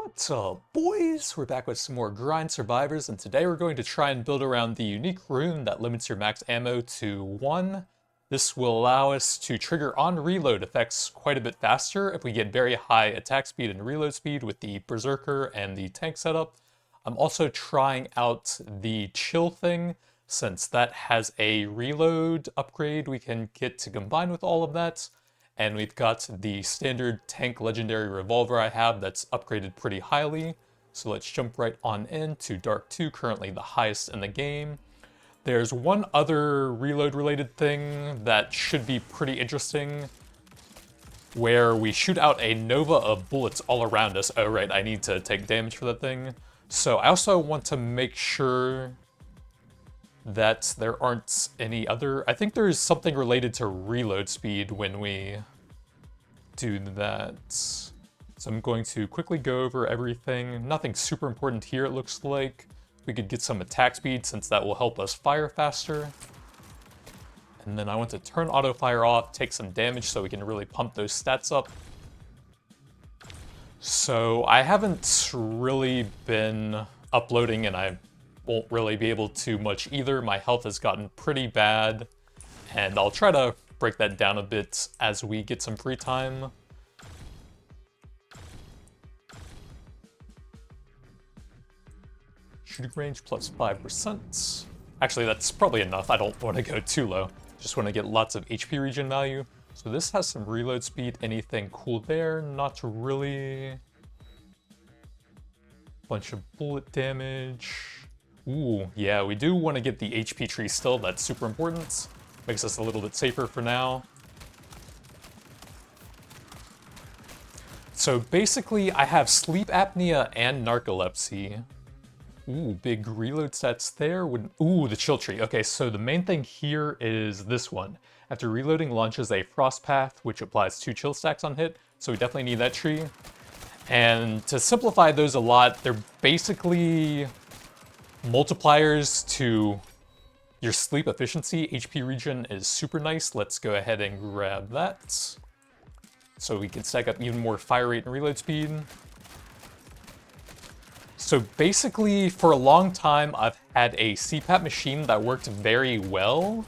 What's up, boys? We're back with some more Grind Survivors, and today we're going to try and build around the unique rune that limits your max ammo to 1. This will allow us to trigger on reload effects quite a bit faster if we get very high attack speed and reload speed with the Berserker and the tank setup. I'm also trying out the chill thing, since that has a reload upgrade we can get to combine with all of that. And we've got the standard tank legendary revolver I have that's upgraded pretty highly. So let's jump right on into Dark 2, currently the highest in the game. There's one other reload related thing that should be pretty interesting, where we shoot out a nova of bullets all around us. Oh right, I need to take damage for that thing. So I also want to make sure that there aren't any other... I think there's something related to reload speed when we do that. So I'm going to quickly go over everything. Nothing super important here, it looks like. We could get some attack speed since that will help us fire faster. And then I want to turn auto fire off, take some damage so we can really pump those stats up. So I haven't really been uploading, and I won't really be able to much either. My health has gotten pretty bad, and I'll try to break that down a bit as we get some free time. Shooting range plus 5%. Actually, that's probably enough. I don't want to go too low. Just want to get lots of HP regen value. So this has some reload speed. Anything cool there? Not really. Bunch of bullet damage. Ooh, yeah, we do want to get the HP tree still. That's super important. Makes us a little bit safer for now. So basically, I have sleep apnea and narcolepsy. Ooh, big reload stats there. Ooh, the chill tree. Okay, so the main thing here is this one. After reloading, launches a frost path, which applies 2 chill stacks on hit. So we definitely need that tree. And to simplify those a lot, they're basically multipliers to your sleep efficiency. HP regen is super nice. Let's go ahead and grab that, so we can stack up even more fire rate and reload speed. So basically, for a long time, I've had a CPAP machine that worked very well.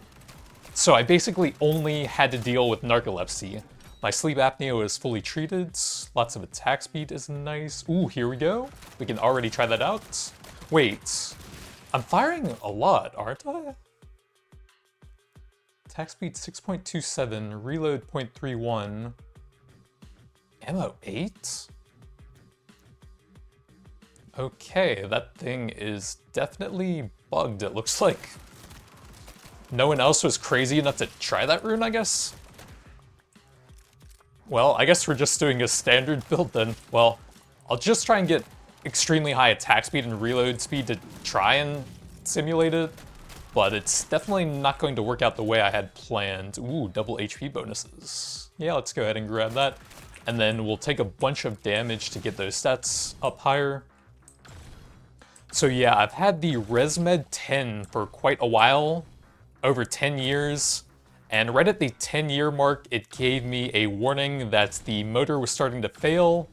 So I basically only had to deal with narcolepsy. My sleep apnea was fully treated. Lots of attack speed is nice. Ooh, here we go. We can already try that out. Wait, I'm firing a lot, aren't I? Attack speed 6.27, reload 0.31, ammo 8? Okay, that thing is definitely bugged, it looks like. No one else was crazy enough to try that rune, I guess? Well, I guess we're just doing a standard build then. Well, I'll just try and get extremely high attack speed and reload speed to try and simulate it, but it's definitely not going to work out the way I had planned. Ooh, double HP bonuses. Yeah, let's go ahead and grab that. And then we'll take a bunch of damage to get those stats up higher. So yeah, I've had the ResMed 10 for quite a while, over 10 years. And right at the 10-year mark, it gave me a warning that the motor was starting to fail.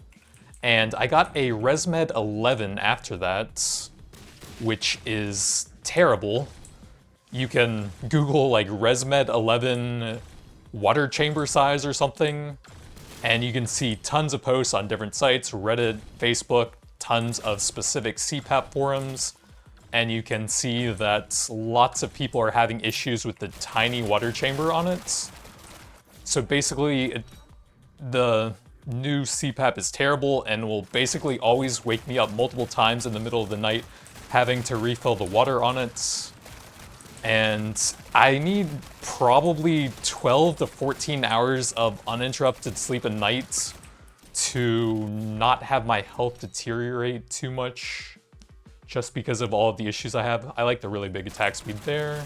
And I got a ResMed 11 after that, which is terrible. You can Google like ResMed 11 water chamber size or something, and you can see tons of posts on different sites, Reddit, Facebook, tons of specific CPAP forums, and you can see that lots of people are having issues with the tiny water chamber on it. So basically, the new CPAP is terrible and will basically always wake me up multiple times in the middle of the night having to refill the water on it. And I need probably 12 to 14 hours of uninterrupted sleep a night to not have my health deteriorate too much, just because of all of the issues I have. I like the really big attack speed there.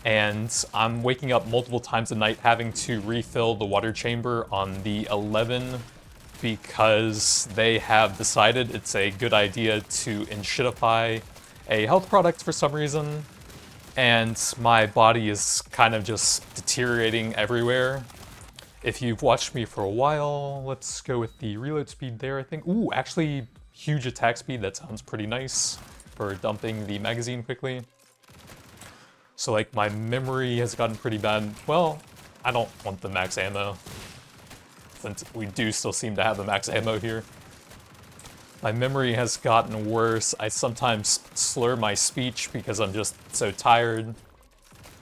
And I'm waking up multiple times a night having to refill the water chamber on the 11 because they have decided it's a good idea to enshittify a health product for some reason. And my body is kind of just deteriorating everywhere. If you've watched me for a while, let's go with the reload speed there, I think. Ooh, actually, huge attack speed. That sounds pretty nice for dumping the magazine quickly. So, like, my memory has gotten pretty bad. Well, I don't want the max ammo, since we do still seem to have the max ammo here. My memory has gotten worse. I sometimes slur my speech because I'm just so tired.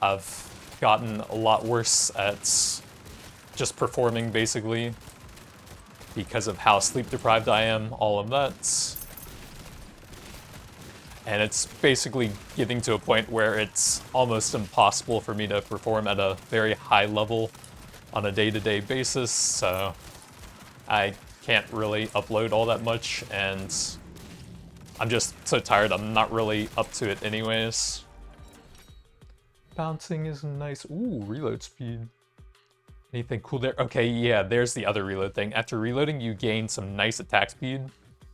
I've gotten a lot worse at just performing, basically, because of how sleep deprived I am, all of that. And it's basically getting to a point where it's almost impossible for me to perform at a very high level on a day-to-day basis, so I can't really upload all that much, and I'm just so tired I'm not really up to it anyways. Bouncing is nice. Ooh, reload speed. Anything cool there? Okay, yeah, there's the other reload thing. After reloading, you gain some nice attack speed,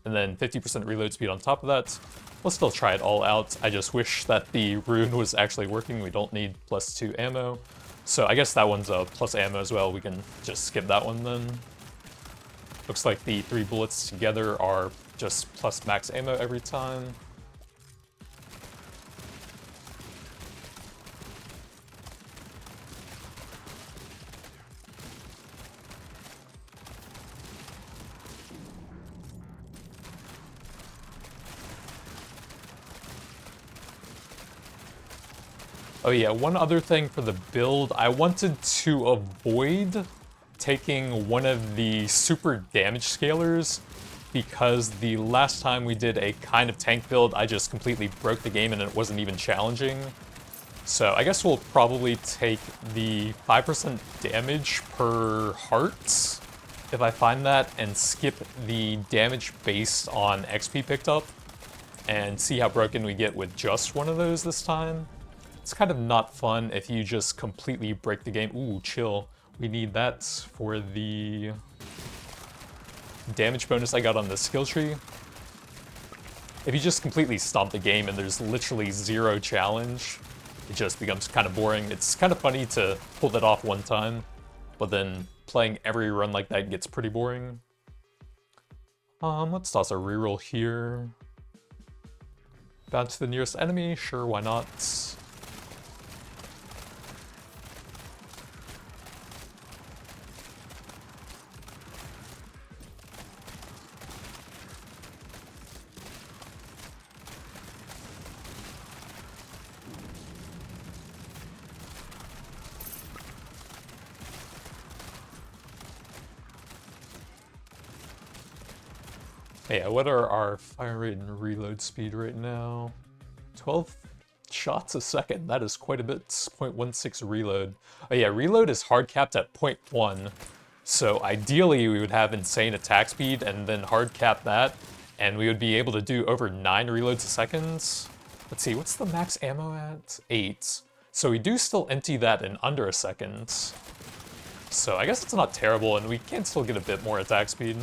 and then 50% reload speed on top of that. We'll still try it all out. I just wish that the rune was actually working. We don't need +2 ammo. So I guess that one's a plus ammo as well. We can just skip that one then. Looks like the 3 bullets together are just plus max ammo every time. Oh yeah, one other thing for the build, I wanted to avoid taking one of the super damage scalers because the last time we did a kind of tank build, I just completely broke the game and it wasn't even challenging. So I guess we'll probably take the 5% damage per heart, if I find that, and skip the damage based on XP picked up, and see how broken we get with just one of those this time. It's kind of not fun if you just completely break the game. Ooh, chill. We need that for the damage bonus I got on the skill tree. If you just completely stomp the game and there's literally 0 challenge, it just becomes kind of boring. It's kind of funny to pull that off one time, but then playing every run like that gets pretty boring. Let's toss a reroll here. Bounce to the nearest enemy, sure, why not? Yeah, what are our fire rate and reload speed right now? 12 shots a second. That is quite a bit. 0.16 reload. Oh yeah, reload is hard capped at 0.1. So ideally we would have insane attack speed and then hard cap that, and we would be able to do over 9 reloads a second. Let's see, what's the max ammo at? 8. So we do still empty that in under a second. So I guess it's not terrible, and we can still get a bit more attack speed.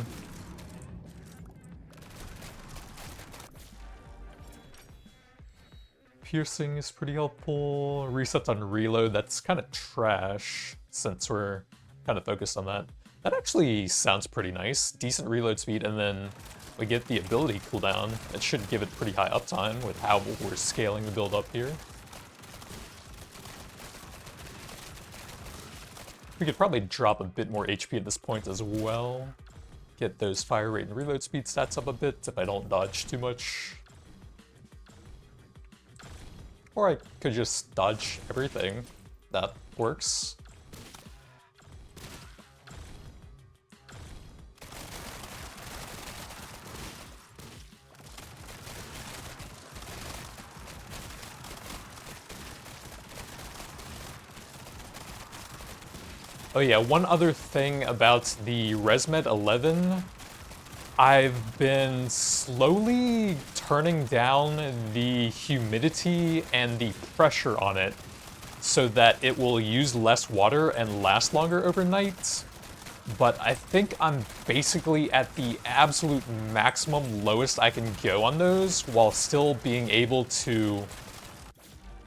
Piercing is pretty helpful. Resets on reload, that's kind of trash since we're kind of focused on that. That actually sounds pretty nice. Decent reload speed, and then we get the ability cooldown. It should give it pretty high uptime with how we're scaling the build up here. We could probably drop a bit more HP at this point as well. Get those fire rate and reload speed stats up a bit if I don't dodge too much. Or I could just dodge everything. That works. Oh yeah, one other thing about the ResMed 11. I've been slowly turning down the humidity and the pressure on it so that it will use less water and last longer overnight. But I think I'm basically at the absolute maximum lowest I can go on those while still being able to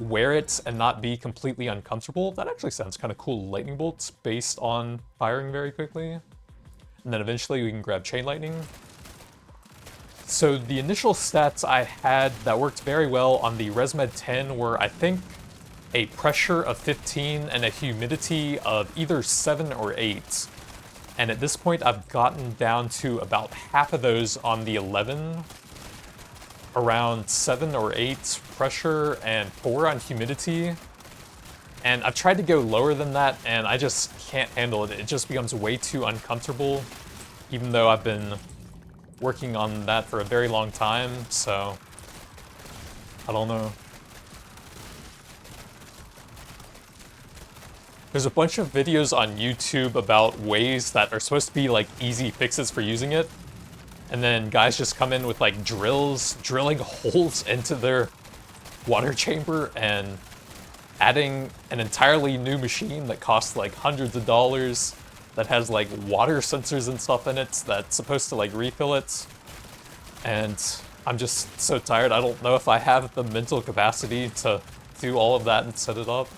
wear it and not be completely uncomfortable. That actually sounds kind of cool. Lightning bolts based on firing very quickly. And then eventually we can grab chain lightning. So the initial stats I had that worked very well on the ResMed 10 were, I think, a pressure of 15 and a humidity of either 7 or 8. And at this point I've gotten down to about half of those on the 11. Around 7 or 8 pressure and 4 on humidity. And I've tried to go lower than that and I just can't handle it. It just becomes way too uncomfortable, even though I've been working on that for a very long time, so I don't know. There's a bunch of videos on YouTube about ways that are supposed to be like easy fixes for using it. And then guys just come in with like drills, drilling holes into their water chamber and adding an entirely new machine that costs like hundreds of dollars that has like water sensors and stuff in it that's supposed to like refill it. And I'm just so tired. I don't know if I have the mental capacity to do all of that and set it up.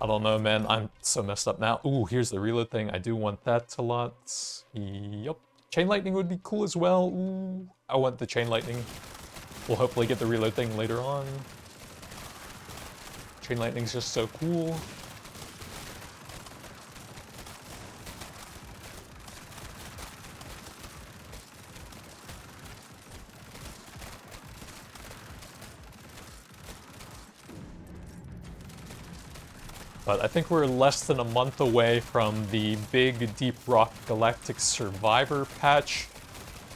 I don't know, man. I'm so messed up now. Ooh, here's the reload thing. I do want that a lot. Yup. Chain lightning would be cool as well. Ooh, I want the chain lightning. We'll hopefully get the reload thing later on. Chain lightning's just so cool. But I think we're less than a month away from the big Deep Rock Galactic Survivor patch,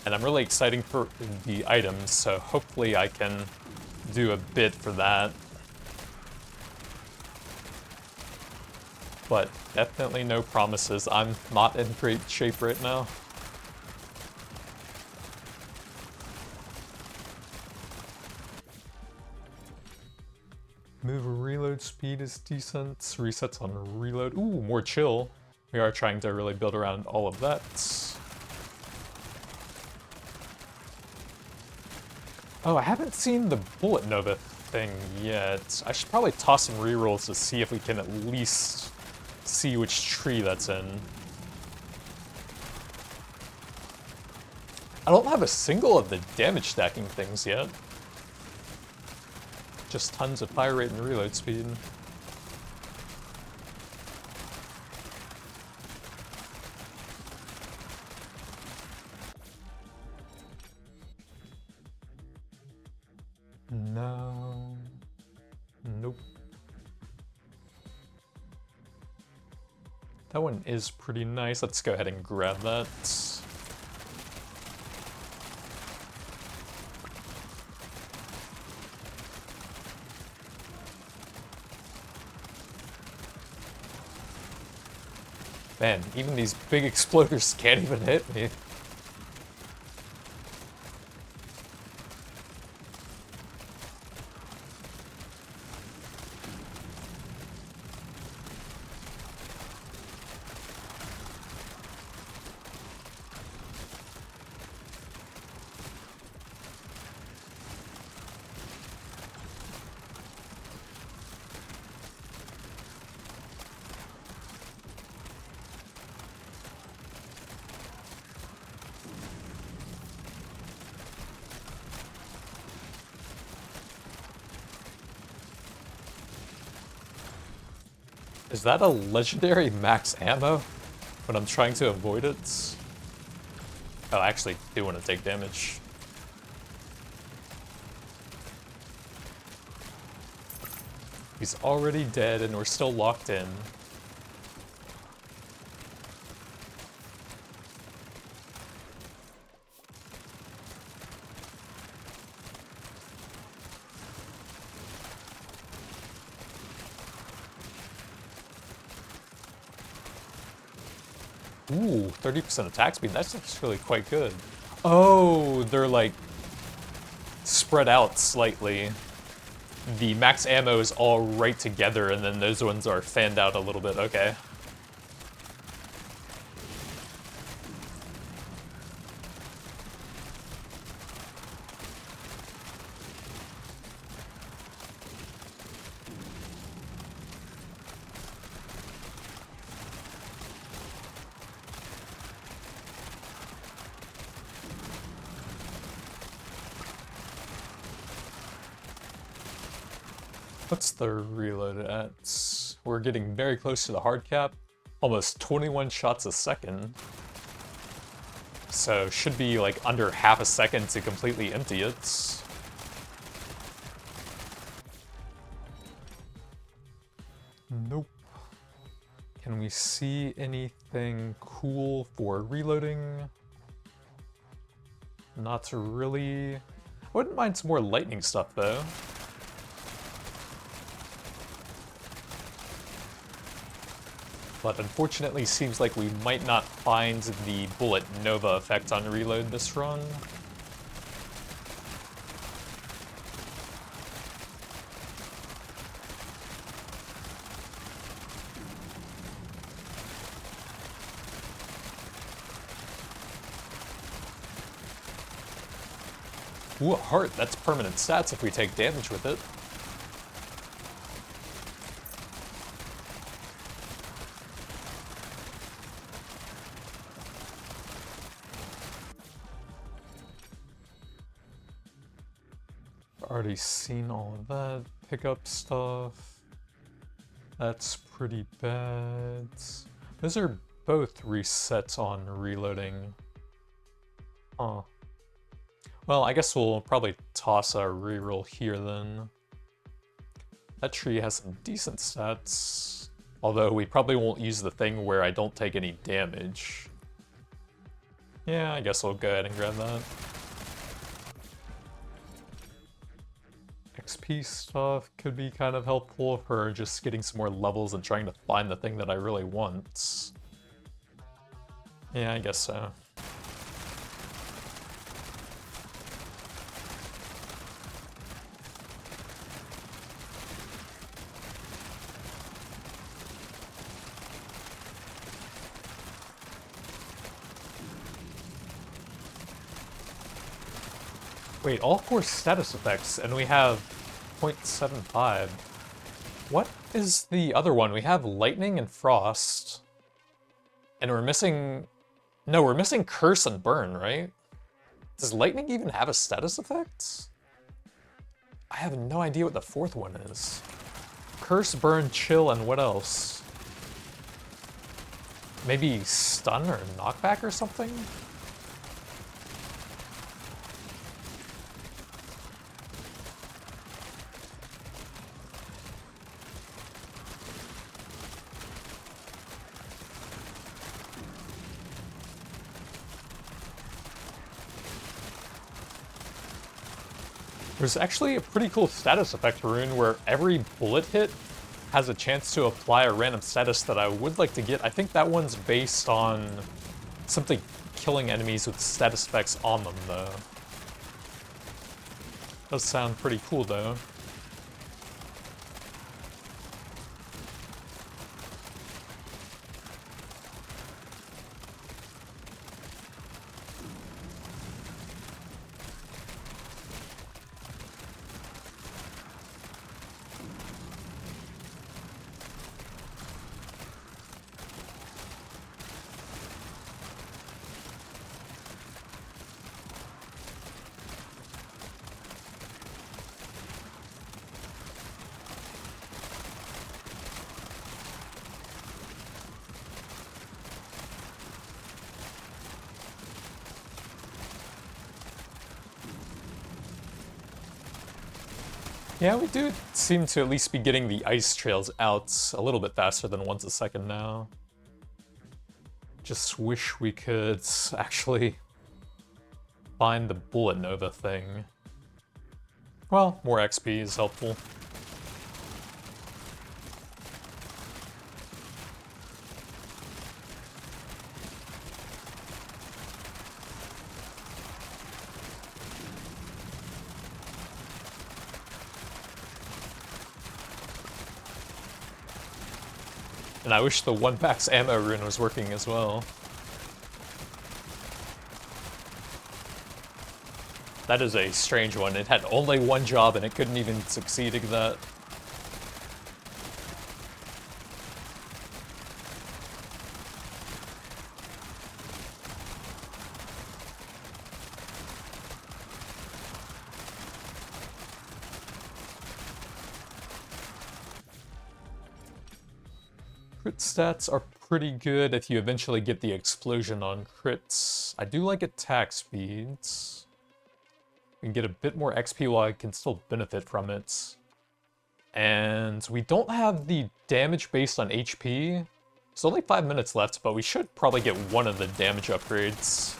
and I'm really excited for the items, so hopefully I can do a bit for that. But definitely no promises. I'm not in great shape right now. Move reload speed is decent. Resets on reload. Ooh, more chill. We are trying to really build around all of that. Oh, I haven't seen the Bullet Nova thing yet. I should probably toss some rerolls to see if we can at least see which tree that's in. I don't have a single of the damage stacking things yet. Just tons of fire rate and reload speed. No. Nope. That one is pretty nice. Let's go ahead and grab that. Man, even these big exploders can't even hit me. Is that a legendary max ammo when I'm trying to avoid it? Oh, I actually do want to take damage. He's already dead and we're still locked in. Ooh, 30% attack speed. That's actually quite good. Oh, they're like spread out slightly. The max ammo is all right together, and then those ones are fanned out a little bit. Okay. What's the reload at? We're getting very close to the hard cap. Almost 21 shots a second. So should be like under half a second to completely empty it. Nope. Can we see anything cool for reloading? Not really. I wouldn't mind some more lightning stuff though. But unfortunately seems like we might not find the bullet nova effect on reload this run. Ooh, a heart. That's permanent stats if we take damage with it. Already seen all of that. Pick up stuff. That's pretty bad. Those are both resets on reloading. Huh. Well, I guess we'll probably toss our reroll here then. That tree has some decent stats. Although we probably won't use the thing where I don't take any damage. Yeah, I guess we'll go ahead and grab that. XP stuff could be kind of helpful for just getting some more levels and trying to find the thing that I really want. Yeah, I guess so. Wait, all 4 status effects, and we have 0.75. What is the other one? We have lightning and frost. And we're missing... No, we're missing curse and burn, right? Does lightning even have a status effect? I have no idea what the 4th one is. Curse, burn, chill, and what else? Maybe stun or knockback or something? There's actually a pretty cool status effect, Rune, where every bullet hit has a chance to apply a random status that I would like to get. I think that one's based on simply killing enemies with status effects on them, though. Does sound pretty cool, though. Yeah, we do seem to at least be getting the ice trails out a little bit faster than once a second now. Just wish we could actually find the bullet nova thing. Well, more XP is helpful. And I wish the 1 max ammo rune was working as well. That is a strange one. It had only one job and it couldn't even succeed at that. crit stats are pretty good if you eventually get the explosion on crits. I do like attack speeds. We can get a bit more XP while I can still benefit from it. And we don't have the damage based on HP. There's only 5 minutes left, but we should probably get one of the damage upgrades.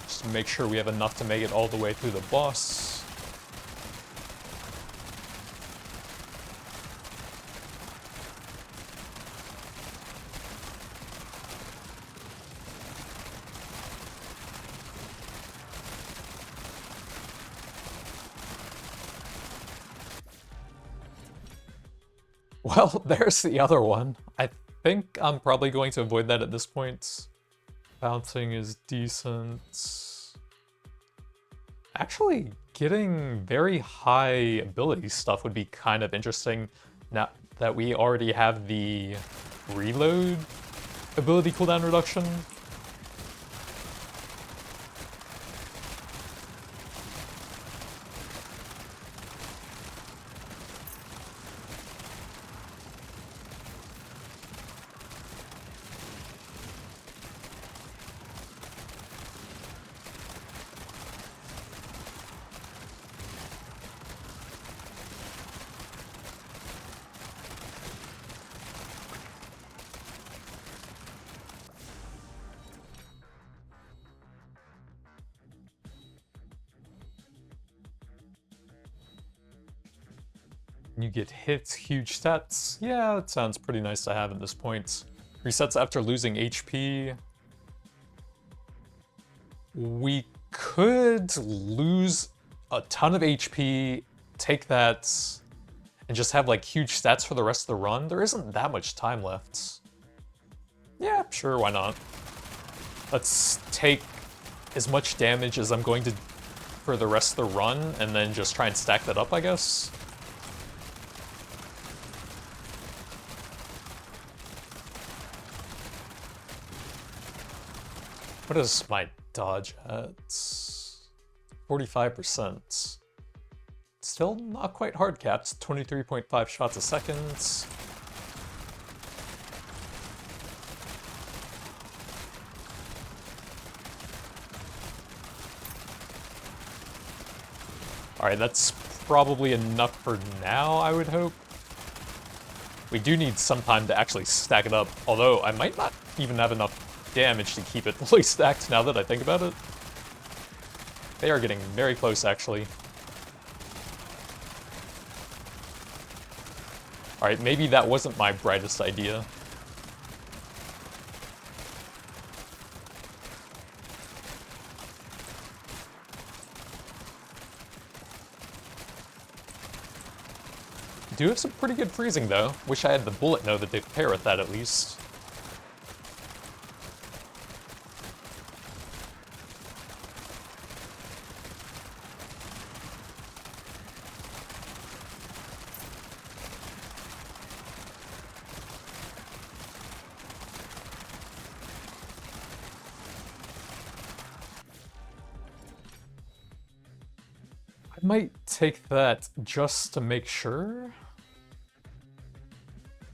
Just to make sure we have enough to make it all the way through the boss. Well, there's the other one. I think I'm probably going to avoid that at this point. Bouncing is decent. Actually, getting very high ability stuff would be kind of interesting now that we already have the reload ability cooldown reduction. You get hits, huge stats. Yeah, that sounds pretty nice to have at this point. Resets after losing HP. We could lose a ton of HP, take that, and just have like huge stats for the rest of the run. There isn't that much time left. Yeah, sure, why not? Let's take as much damage as I'm going to for the rest of the run, and then just try and stack that up, I guess. What is my dodge at? 45%. Still not quite hard capped, 23.5 shots a second. Alright, that's probably enough for now, I would hope. We do need some time to actually stack it up, although I might not even have enough damage to keep it fully stacked now that I think about it. They are getting very close, actually. Alright, maybe that wasn't my brightest idea. Do have some pretty good freezing, though. Wish I had the bullet nova to pair with that, at least. I might take that just to make sure.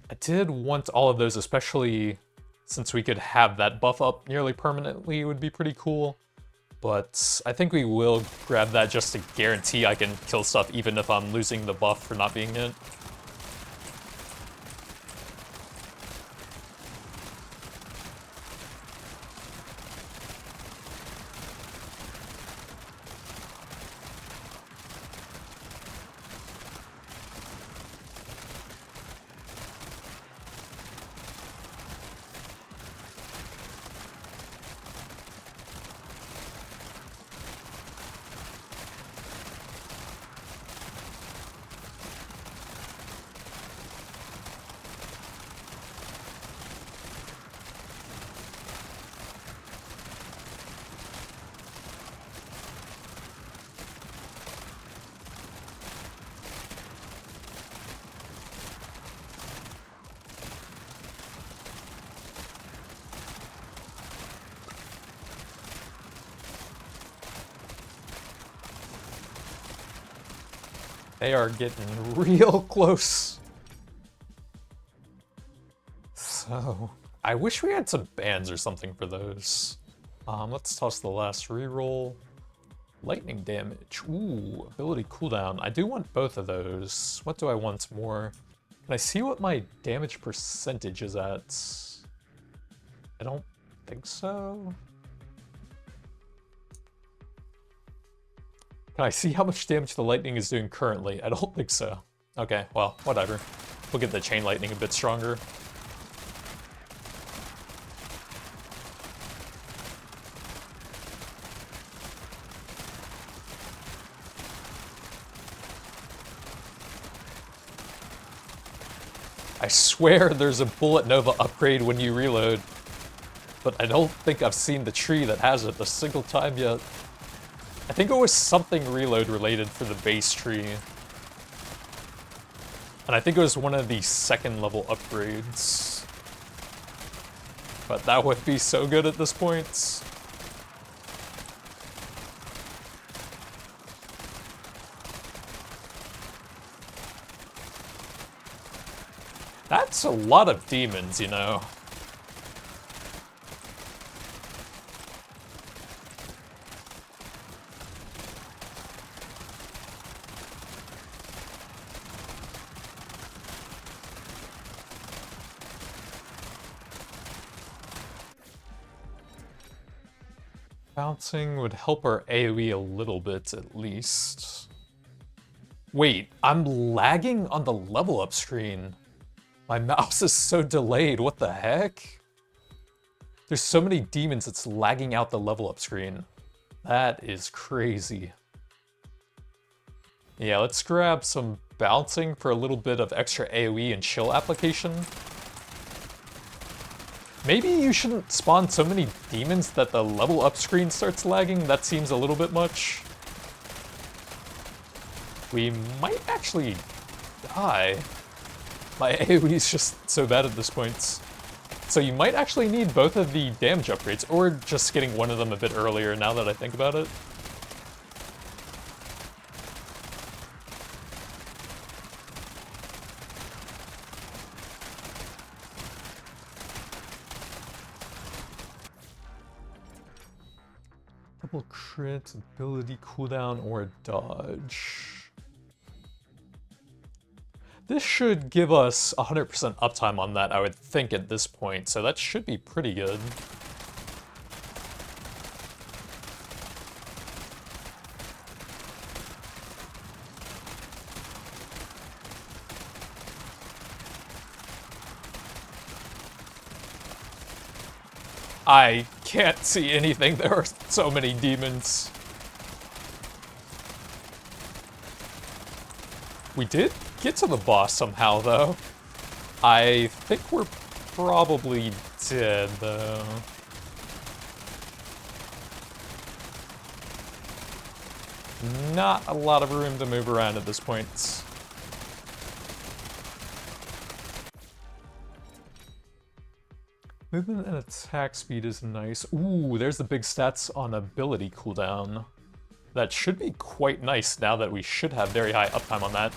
I did want all of those, especially since we could have that buff up nearly permanently. It would be pretty cool. But I think we will grab that just to guarantee I can kill stuff even if I'm losing the buff for not being hit. They are getting real close. go. I wish we had some bans or something for those. Let's toss the last reroll. Lightning damage. Ooh, ability cooldown. I do want both of those. What do I want more? Can I see what my damage percentage is at? I don't think so. Can I see how much damage the lightning is doing currently? I don't think so. Okay, well, whatever. We'll get the chain lightning a bit stronger. I swear there's a Bullet Nova upgrade when you reload, but I don't think I've seen the tree that has it a single time yet. I think it was something reload related for the base tree. And I think it was one of the second level upgrades. But that would be so good at this point. That's a lot of demons, you know. Bouncing would help our AoE a little bit, at least. Wait, I'm lagging on the level up screen. My mouse is so delayed, what the heck? There's so many demons, it's lagging out the level up screen. That is crazy. Yeah, let's grab some bouncing for a little bit of extra AoE and chill application. Maybe you shouldn't spawn so many demons that the level up screen starts lagging. That seems a little bit much. We might actually die. My AoE is just so bad at this point. So you might actually need both of the damage upgrades, or just getting one of them a bit earlier now that I think about it. Double crit, ability cooldown, or dodge. This should give us 100% uptime on that, I would think, at this point, so that should be pretty good. I can't see anything, there are so many demons. We did get to the boss somehow, though. I think we're probably dead, though. Not a lot of room to move around at this point. Movement and attack speed is nice. Ooh, there's the big stats on ability cooldown. That should be quite nice now that we should have very high uptime on that.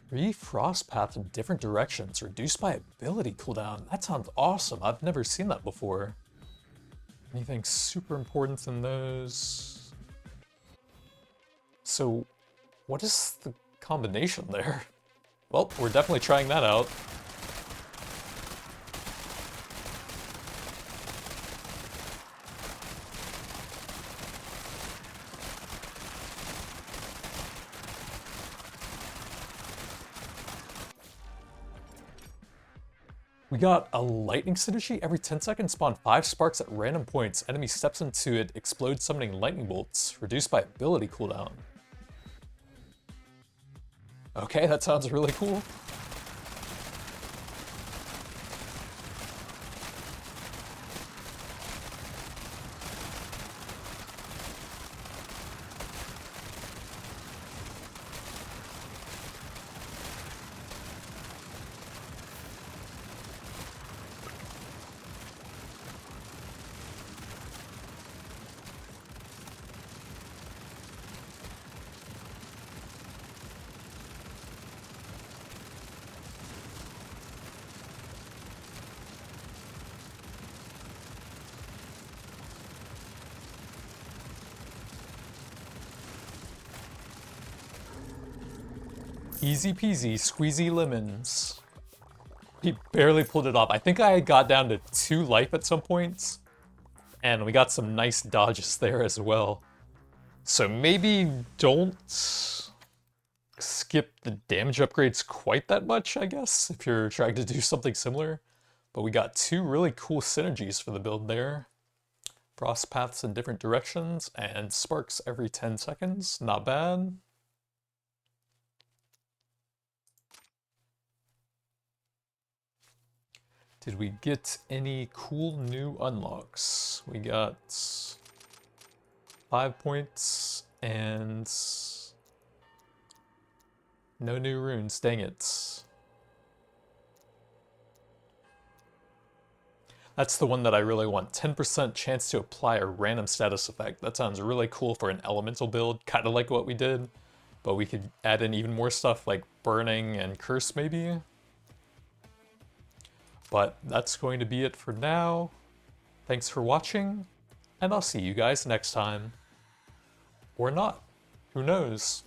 Three frost paths in different directions, reduced by ability cooldown. That sounds awesome. I've never seen that before. Anything super important in those? So, what is the combination there? Well, we're definitely trying that out. We got a lightning synergy. Every 10 seconds, spawn 5 sparks at random points. Enemy steps into it, explodes summoning lightning bolts. Reduced by ability cooldown. Okay, that sounds really cool. Easy peasy, squeezy lemons. He barely pulled it off. I think I got down to 2 life at some points, and we got some nice dodges there as well. So maybe don't skip the damage upgrades quite that much, I guess, if you're trying to do something similar. But we got 2 really cool synergies for the build there. Frost paths in different directions, and sparks every 10 seconds. Not bad. Did we get any cool new unlocks? We got 5 points and no new runes, dang it. That's the one that I really want. 10% chance to apply a random status effect. That sounds really cool for an elemental build, kind of like what we did. But we could add in even more stuff like burning and curse maybe. But that's going to be it for now. Thanks for watching, and I'll see you guys next time. Or not. Who knows?